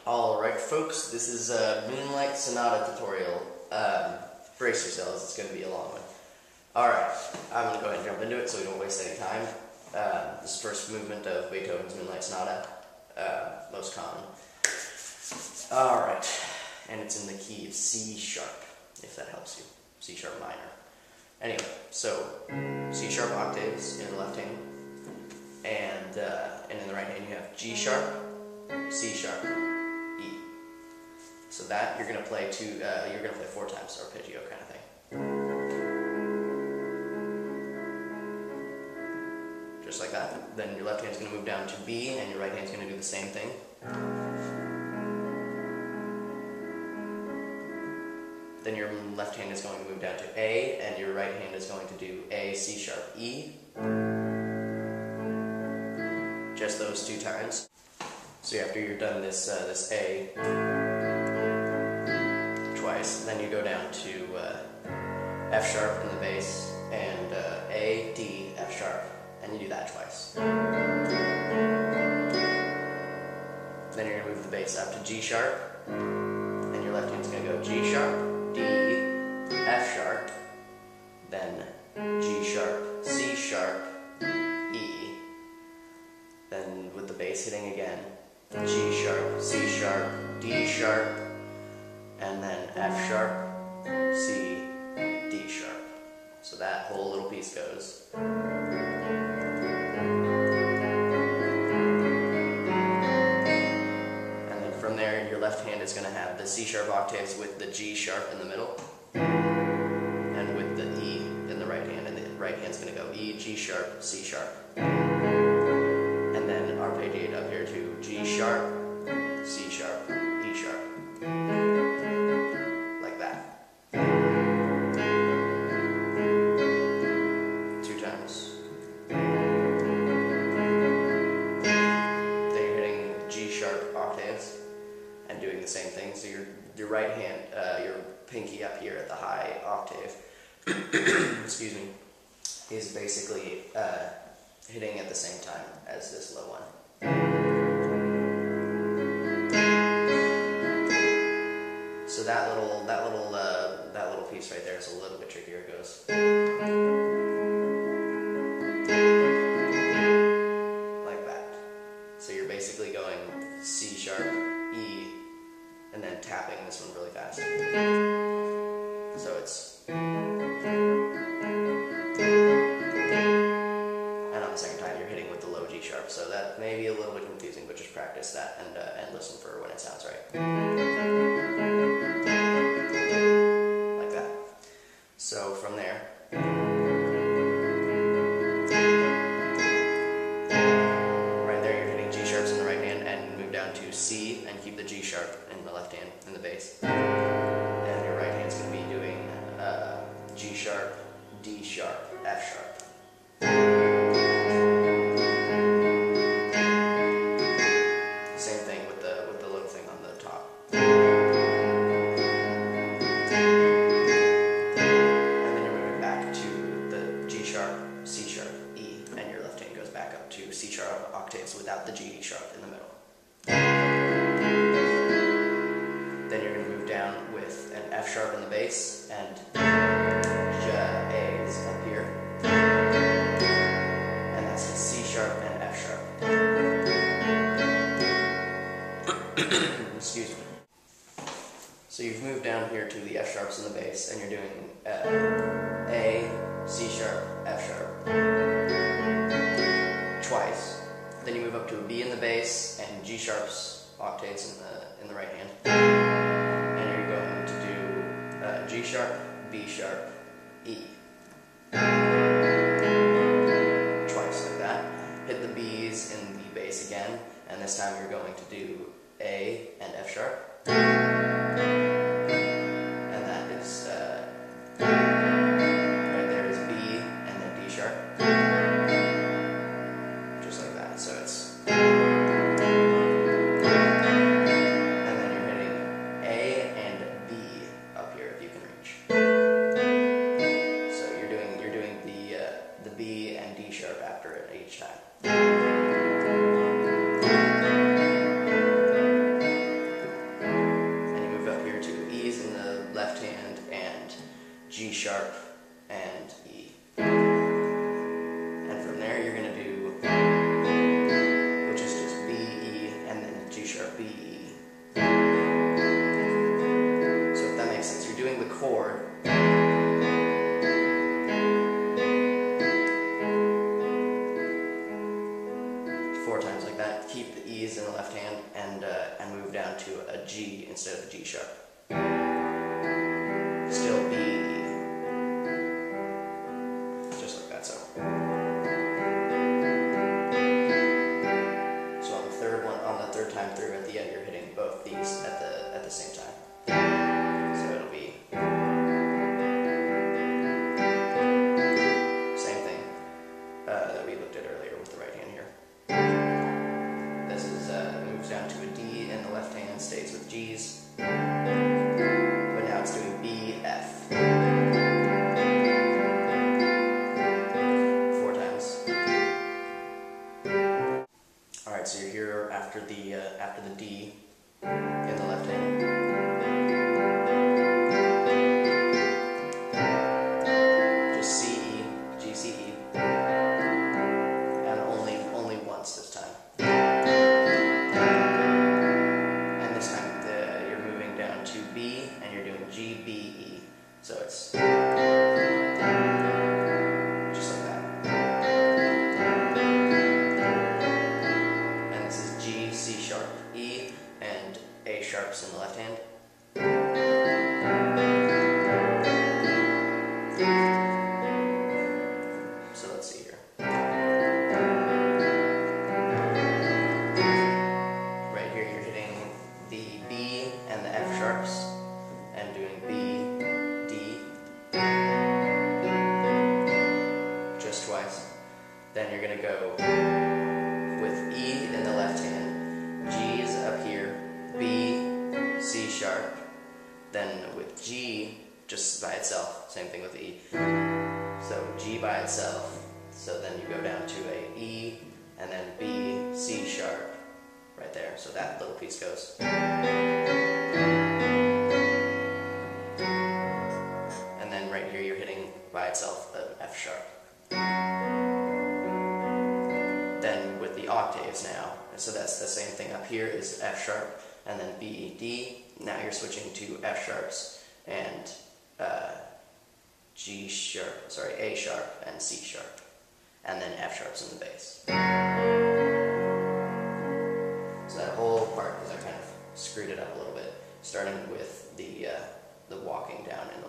Alright folks, this is a Moonlight Sonata tutorial. Brace yourselves, it's going to be a long one. Alright, I'm going to go ahead and jump into it so we don't waste any time. This is the first movement of Beethoven's Moonlight Sonata, most common. Alright, and it's in the key of C sharp, if that helps you. C sharp minor. Anyway, so C sharp octaves in the left hand, and in the right hand you have G sharp, C sharp, E. So that you're gonna play you're gonna play 4 times, arpeggio kind of thing. Just like that. Then your left hand's gonna move down to B, and your right hand's gonna do the same thing. Then your left hand is going to move down to A, and your right hand is going to do A, C sharp, E. Just those 2 times. So after you're done this this A twice, then you go down to F sharp in the bass, and A, D, F sharp, and you do that twice. Then you're going to move the bass up to G sharp, and your left hand's going to go G sharp, D, F sharp, then G sharp, C sharp, E, then with the bass hitting again, G sharp, C sharp, D sharp, and then F sharp, C, D sharp. So that whole little piece goes. From there, your left hand is going to have the C sharp octaves with the G sharp in the middle, and with the E in the right hand, and the right hand's going to go E, G sharp, C sharp, and then arpeggiate up here to G sharp, C sharp, E sharp, like that. 2 times. Then you're hitting G sharp octaves and doing the same thing. So your right hand, your pinky up here at the high octave, excuse me, is basically hitting at the same time as this low one. So that little piece right there is a little bit trickier. It goes like that. So you're basically going C sharp, E, and then tapping this one really fast. So it's, and on the second time you're hitting with the low G sharp. So that may be a little bit confusing, but just practice that and listen for when it sounds right. Like that. So from there, to C and keep the G sharp in the left hand in the bass, and your right hand's going to be doing G sharp, D sharp, F sharp. Same thing with the little thing on the top. And then you're moving back to the G sharp, C sharp, E, and your left hand goes back up to C sharp octaves without the G sharp in the middle. Then you're going to move down with an F sharp in the bass and A's up here, and that's the C sharp and F sharp. Excuse me. So you've moved down here to the F sharps in the bass, and you're doing A, C sharp, F sharp twice. Then you move up to a B in the bass and G sharps octaves in the right hand, and you're going to do G sharp, B sharp, E twice like that. Hit the B's in the bass again, and this time you're going to do A and F sharp, and that is right there is B and then D sharp. So it's, and then you're hitting A and B up here if you can reach. So you're doing the B and D sharp after it each time. and move down to a G instead of a G sharp. Still B, E. Just like that, so. So on the third time through at the end, you're hitting both these at the same time. So it'll be same thing that we looked at earlier with the right hand here. This is moves down to a D in the left hand, stays with G's, but now it's doing B, F. 4 times. All right, so you're here after the D in the left hand. Just C, E, G, C, E, and only once this time. And this time you're moving down to B, and you're doing G, B, E. So it's just like that. And this is G, C sharp, E, and A sharps in the left hand. So let's see here. Right here you're hitting the B and the F sharps and doing B, D, just twice. Then you're going to go with E in the left hand, G's up here, B, C sharp, then with G just by itself, same thing with E. So G by itself, so then you go down to a E, and then B, C sharp, right there, so that little piece goes. And then right here you're hitting by itself the F sharp. Then with the octaves now, so that's the same thing. Up here is F sharp, and then B, D. Now you're switching to F sharps and A sharp and C sharp, and then F sharps in the bass. So that whole part, because I kind of screwed it up a little bit, starting with the walking down in the